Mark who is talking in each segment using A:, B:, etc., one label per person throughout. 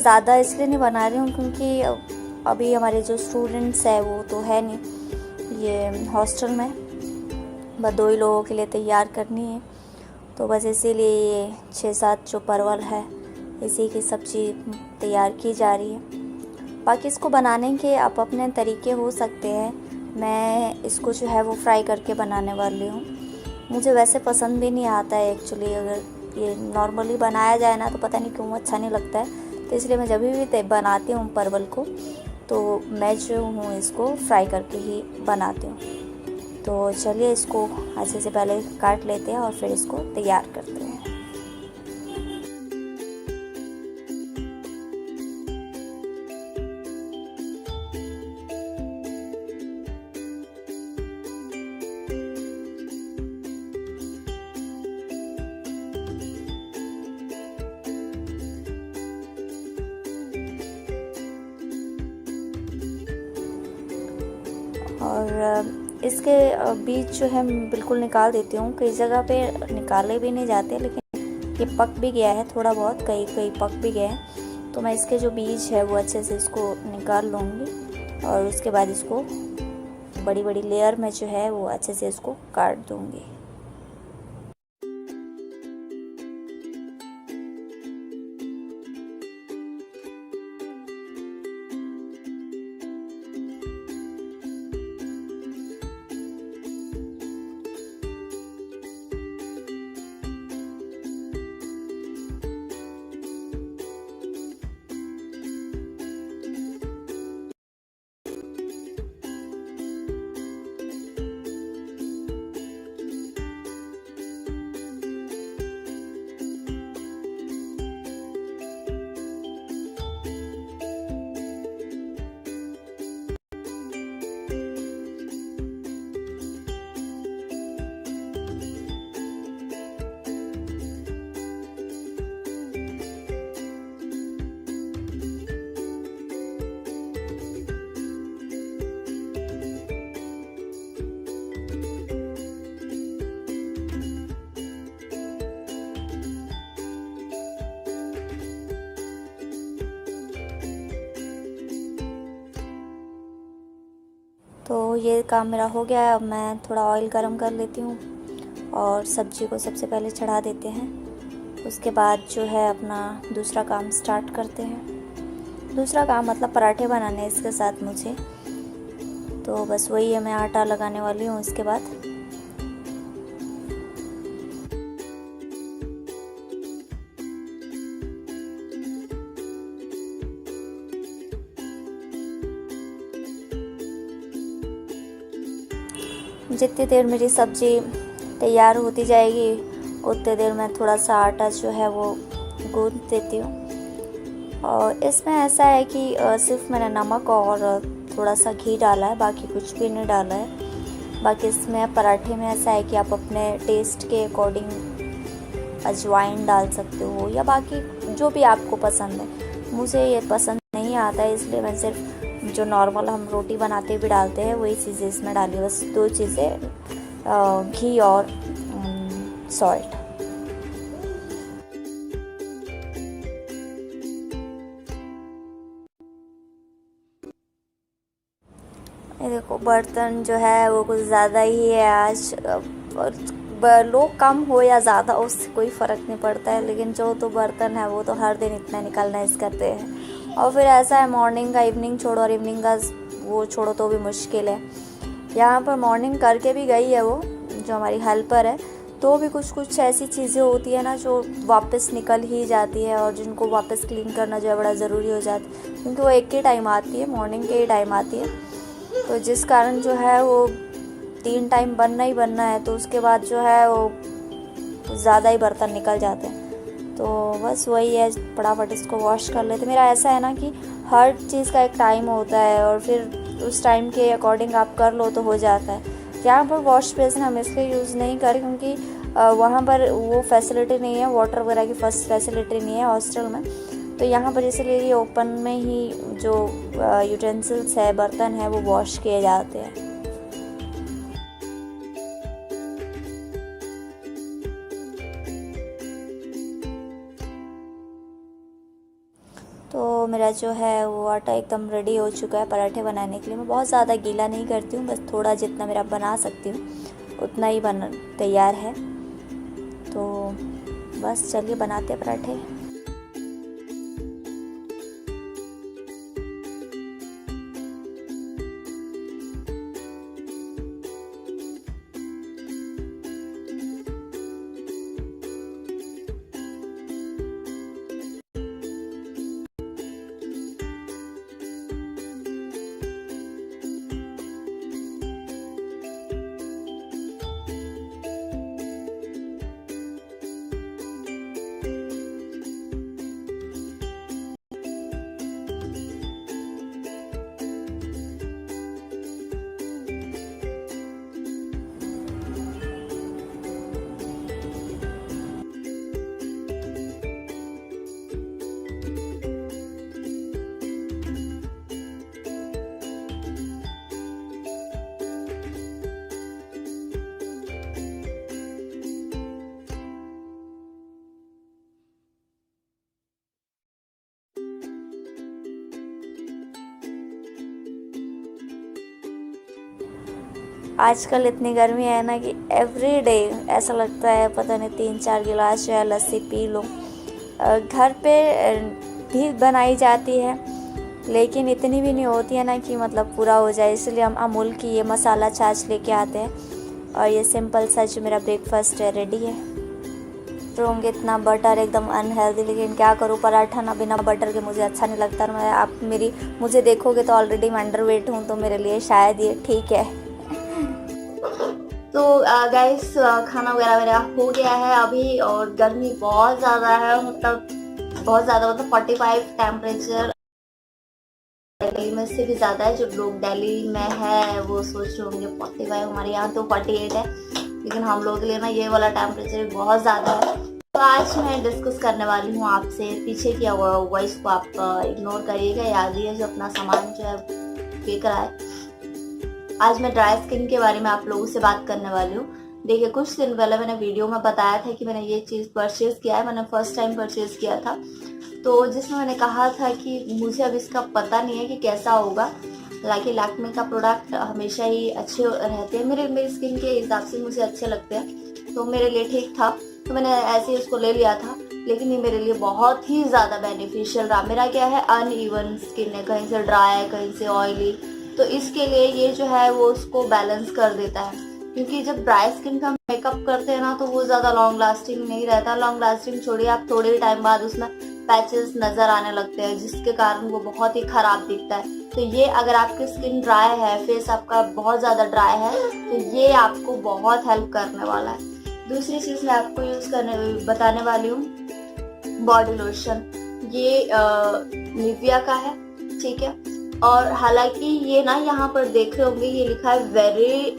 A: ज़्यादा इसलिए नहीं बना रही हूँ क्योंकि अभी हमारे जो स्टूडेंट्स हैं वो तो है नहीं ये हॉस्टल में, बस 2 ही लोगों के लिए तैयार करनी है। तो बस इसीलिए ये 6-7 जो परवल है इसी की सब्ज़ी तैयार की जा रही है। बाकी इसको बनाने के आप अपने तरीके हो सकते हैं। मैं इसको जो है वो फ्राई करके बनाने वाली हूँ। मुझे वैसे पसंद भी नहीं आता है एक्चुअली, अगर ये नॉर्मली बनाया जाए ना तो पता नहीं क्यों अच्छा नहीं लगता है। तो इसलिए मैं जब भी बनाती हूँ परवल को तो मैं जो हूँ इसको फ्राई करके ही बनाती हूँ। तो चलिए इसको अच्छे से पहले काट लेते हैं और फिर इसको तैयार करते हैं। और इसके बीज जो है बिल्कुल निकाल देती हूँ। कई जगह पे निकाले भी नहीं जाते, लेकिन ये पक भी गया है थोड़ा बहुत, कई कई पक भी गए हैं। तो मैं इसके जो बीज है वो अच्छे से इसको निकाल लूँगी और उसके बाद इसको बड़ी बड़ी लेयर में जो है वो अच्छे से इसको काट दूँगी। तो ये काम मेरा हो गया है। अब मैं थोड़ा ऑयल गरम कर लेती हूँ और सब्ज़ी को सबसे पहले चढ़ा देते हैं। उसके बाद जो है अपना दूसरा काम स्टार्ट करते हैं। दूसरा काम मतलब पराठे बनाने इसके साथ मुझे, तो बस वही है, मैं आटा लगाने वाली हूँ इसके बाद। जितनी देर मेरी सब्ज़ी तैयार होती जाएगी उतनी देर मैं थोड़ा सा आटा जो है वो गूंथ देती हूँ। और इसमें ऐसा है कि सिर्फ मैंने नमक और थोड़ा सा घी डाला है, बाकी कुछ भी नहीं डाला है। बाकी इसमें पराठे में ऐसा है कि आप अपने टेस्ट के अकॉर्डिंग अजवाइन डाल सकते हो या बाकी जो भी आपको पसंद है। मुझे ये पसंद नहीं आता है, इसलिए मैं सिर्फ जो नॉर्मल हम रोटी बनाते भी डालते हैं वही चीज़ें इसमें डाली, बस 2 चीज़ें, घी और सॉल्ट। ये देखो बर्तन जो है वो कुछ ज़्यादा ही है आज, और लोग कम हो या ज़्यादा उससे कोई फ़र्क नहीं पड़ता है, लेकिन जो तो बर्तन है वो तो हर दिन इतना निकालना इस करते हैं। और फिर ऐसा है मॉर्निंग का इवनिंग छोड़ो, और इवनिंग का वो छोड़ो तो भी मुश्किल है। यहाँ पर मॉर्निंग करके भी गई है वो जो हमारी हेल्पर है, तो भी कुछ कुछ ऐसी चीज़ें होती है ना जो वापस निकल ही जाती है और जिनको वापस क्लीन करना जो है बड़ा ज़रूरी हो जाता है, क्योंकि वो एक ही टाइम आती है, मॉर्निंग के ही टाइम आती है। तो जिस कारण जो है वो 3 टाइम बनना ही बनना है, तो उसके बाद जो है वो ज़्यादा ही बर्तन निकल जाते हैं। तो बस वही है, फटाफट इसको वॉश कर लेते। मेरा ऐसा है ना कि हर चीज़ का एक टाइम होता है और फिर उस टाइम के अकॉर्डिंग आप कर लो तो हो जाता है। यहाँ पर वॉश बेसिन हम इसलिए यूज़ नहीं करें क्योंकि वहाँ पर वो फैसिलिटी नहीं है, वाटर वगैरह की फर्स्ट फैसिलिटी नहीं है हॉस्टल में। तो यहाँ पर इसलिए ये ओपन में ही जो यूटेंसिल्स है, बर्तन है, वो वॉश किए जाते हैं। तो मेरा जो है वो आटा एकदम रेडी हो चुका है पराठे बनाने के लिए। मैं बहुत ज़्यादा गीला नहीं करती हूँ, बस थोड़ा जितना मेरा बना सकती हूँ उतना ही तैयार है। तो बस चलिए बनाते हैं पराठे। आजकल इतनी गर्मी है ना कि एवरी डे ऐसा लगता है पता नहीं 3-4 गिलास जो है लस्सी पी लो। घर पे भी बनाई जाती है लेकिन इतनी भी नहीं होती है ना कि मतलब पूरा हो जाए, इसलिए हम अमूल की ये मसाला छाछ लेके आते हैं। और ये सिंपल सा जो मेरा ब्रेकफास्ट है रेडी है। होंगे इतना बटर एकदम अनहेल्दी, लेकिन क्या करूँ, पराठा ना बिना बटर के मुझे अच्छा नहीं लगता। मैं आप मुझे देखोगे तो ऑलरेडी मैं अंडरवेट हूँ, तो मेरे लिए शायद ये ठीक है। तो गाइस खाना वगैरह मेरा हो गया है अभी, और गर्मी बहुत ज़्यादा है, मतलब बहुत ज़्यादा, मतलब 45 टेम्परेचर दिल्ली में से भी ज़्यादा है। जो लोग दिल्ली में है वो सोच रहे होंगे 45, हमारे यहाँ तो 48 है, लेकिन हम लोगों के लिए ना ये वाला टेम्परेचर बहुत ज़्यादा है। तो आज मैं डिस्कस करने वाली हूँ आपसे, पीछे की वॉइस को आप इग्नोर करिएगा, याद ही है जो अपना सामान जो है फेंक रहा है। आज मैं ड्राई स्किन के बारे में आप लोगों से बात करने वाली हूँ। देखिए, कुछ दिन पहले मैंने वीडियो में बताया था कि मैंने ये चीज़ परचेज किया है, मैंने फर्स्ट टाइम परचेज किया था, तो जिसमें मैंने कहा था कि मुझे अब इसका पता नहीं है कि कैसा होगा। हालांकि लैक्मे का प्रोडक्ट हमेशा ही अच्छे रहते हैं, मेरी स्किन के हिसाब से मुझे अच्छे लगते हैं, तो मेरे लिए ठीक था, तो मैंने ऐसे ही उसको ले लिया था। लेकिन ये मेरे लिए बहुत ही ज़्यादा बेनिफिशियल रहा। मेरा क्या है, अनइवन स्किन है, कहीं से ड्राई है, कहीं से ऑयली, तो इसके लिए ये जो है वो उसको बैलेंस कर देता है। क्योंकि जब ड्राई स्किन का मेकअप करते हैं ना तो वो ज़्यादा लॉन्ग लास्टिंग नहीं रहता। लॉन्ग लास्टिंग छोड़िए, आप थोड़े ही टाइम बाद उसमें पैचेस नज़र आने लगते हैं, जिसके कारण वो बहुत ही ख़राब दिखता है। तो ये अगर आपकी स्किन ड्राई है, फेस आपका बहुत ज़्यादा ड्राई है, तो ये आपको बहुत हेल्प करने वाला है। दूसरी चीज़ मैं आपको बताने वाली हूँ, बॉडी लोशन। ये निविया का है, ठीक है। और हालांकि ये ना यहाँ पर देख रहे होंगे ये लिखा है वेरी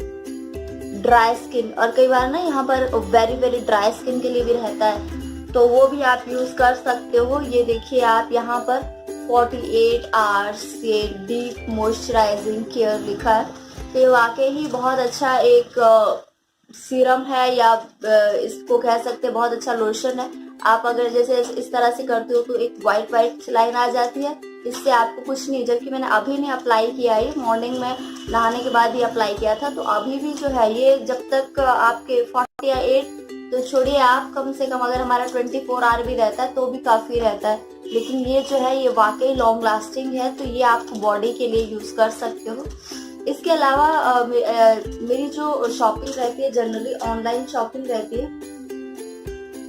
A: ड्राई स्किन, और कई बार ना यहाँ पर वेरी वेरी ड्राई स्किन के लिए भी रहता है, तो वो भी आप यूज कर सकते हो। ये देखिए आप यहाँ पर 48 आवर्स ये डीप मॉइस्चराइजिंग केयर लिखा है। तो ये वाकई ही बहुत अच्छा एक सीरम है, या इसको कह सकते हैं बहुत अच्छा लोशन है। आप अगर जैसे इस तरह से करते हो तो एक वाइट लाइन आ जाती है, इससे आपको कुछ नहीं। जबकि मैंने अभी नहीं अप्लाई किया है, मॉर्निंग में नहाने के बाद ही अप्लाई किया था, तो अभी भी जो है ये जब तक आपके 48 तो छोड़िए, आप कम से कम अगर हमारा 24 आवर भी रहता है तो भी काफ़ी रहता है। लेकिन ये जो है ये वाकई लॉन्ग लास्टिंग है, तो ये आप बॉडी के लिए यूज़ कर सकते हो। इसके अलावा मेरी जो शॉपिंग रहती है जनरली ऑनलाइन शॉपिंग रहती है,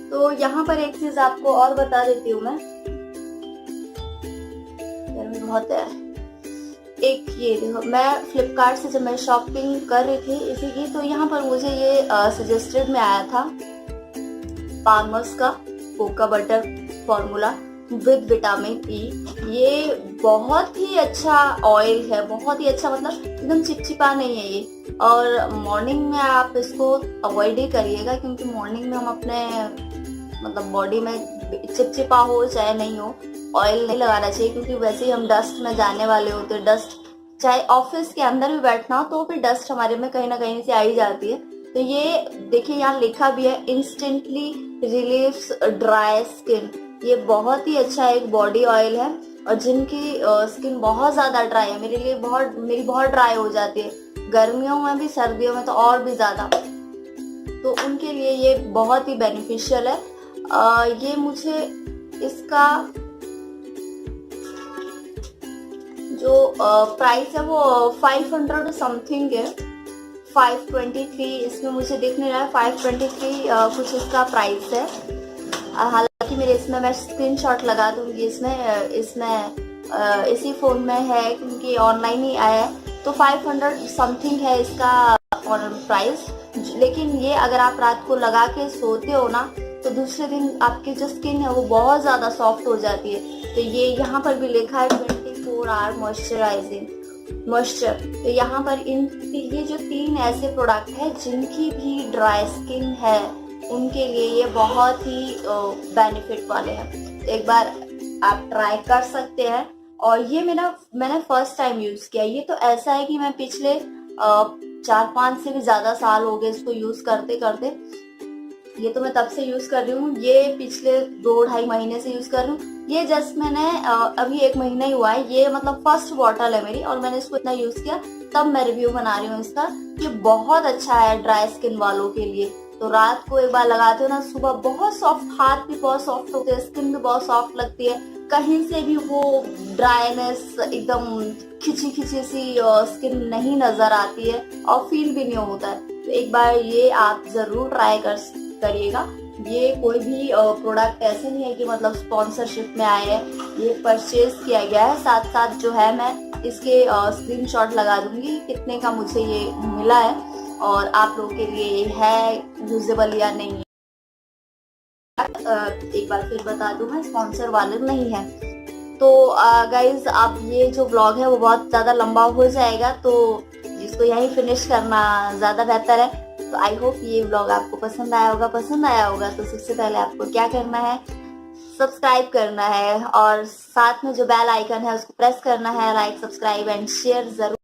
A: तो यहाँ पर एक चीज़ आपको और बता देती हूँ मैं, गर्मी बहुत है। एक ये देखो, मैं फ्लिपकार्ट से जब मैं शॉपिंग कर रही थी इसी की, तो यहाँ पर मुझे ये सजेस्टेड में आया था पामर्स का cocoa butter formula with vitamin E. ये बहुत ही अच्छा ऑयल है, बहुत ही अच्छा, मतलब एकदम चिपचिपा नहीं है ये। और मॉर्निंग में आप इसको अवॉइड ही करिएगा, क्योंकि मॉर्निंग में हम अपने मतलब बॉडी में चिपचिपा हो चाहे नहीं हो, ऑयल नहीं लगाना चाहिए, क्योंकि वैसे ही हम डस्ट में जाने वाले होते हैं। डस्ट चाहे ऑफिस के अंदर भी बैठना हो तो भी डस्ट हमारे में कहीं ना कहीं से आई जाती है। तो ये देखिए यहाँ लिखा भी है, इंस्टेंटली रिलीव्स ड्राई स्किन। ये बहुत ही अच्छा एक बॉडी ऑयल है, और जिनकी स्किन बहुत ज़्यादा ड्राई है, मेरी बहुत ड्राई हो जाती है, गर्मियों में भी सर्दियों में तो और भी ज़्यादा, तो उनके लिए ये बहुत ही बेनिफिशियल है। ये मुझे इसका जो प्राइस है वो 500 समथिंग है, 523 इसमें मुझे दिख नहीं रहा है, 523 कुछ इसका प्राइस है। हालांकि मेरे इसमें मैं स्क्रीनशॉट लगा दूंगी, इसमें इसी फ़ोन में है क्योंकि ऑनलाइन ही आया है, तो 500 समथिंग है इसका प्राइस। लेकिन ये अगर आप रात को लगा के सोते हो ना तो दूसरे दिन आपकी जो स्किन है वो बहुत ज़्यादा सॉफ्ट हो जाती है। तो ये यहाँ पर भी लिखा है 24 आवर मॉइस्चराइजिंग मॉइस्चर। तो यहाँ पर ये जो 3 ऐसे प्रोडक्ट है जिनकी भी ड्राई स्किन है उनके लिए ये बहुत ही बेनिफिट वाले हैं। तो एक बार आप ट्राई कर सकते हैं। और ये मैंने फर्स्ट टाइम यूज़ किया। ये तो ऐसा है कि मैं पिछले 4-5 से भी ज़्यादा साल हो गए इसको यूज़ करते करते। ये तो मैं तब से यूज़ कर रही हूँ, ये पिछले 2-2.5 महीने से यूज़ कर रही हूँ। ये जस्ट मैंने अभी 1 महीना ही हुआ है, ये मतलब फर्स्ट बॉटल है मेरी और मैंने इसको इतना यूज़ किया तब मैं रिव्यू बना रही हूँ इसका। ये बहुत अच्छा है ड्राई स्किन वालों के लिए। तो रात को एक बार लगाते हो ना, सुबह बहुत सॉफ्ट, हाथ भी बहुत सॉफ्ट होते हैं, स्किन भी बहुत सॉफ्ट लगती है, कहीं से भी वो ड्राइनेस एकदम खिंची खिंची सी स्किन नहीं नजर आती है और फील भी नहीं होता है। तो एक बार ये आप जरूर ट्राई करिएगा। ये कोई भी प्रोडक्ट ऐसे नहीं है कि मतलब स्पॉन्सरशिप में आए हैं, ये परचेज किया गया है। साथ साथ जो है मैं इसके स्क्रीनशॉट लगा दूंगी कितने का मुझे ये मिला है और आप लोगों के लिए ये है यूजेबल या नहीं। एक बार फिर बता दूं, मैं स्पॉन्सर वाले नहीं है। तो गाइज आप ये जो ब्लॉग है वो बहुत ज़्यादा लंबा हो जाएगा, तो इसको यहीं फिनिश करना ज़्यादा बेहतर है। तो आई होप ये ब्लॉग आपको पसंद आया होगा। तो सबसे पहले आपको क्या करना है, सब्सक्राइब करना है और साथ में जो बेल आइकन है उसको प्रेस करना है। लाइक, सब्सक्राइब एंड शेयर जरूर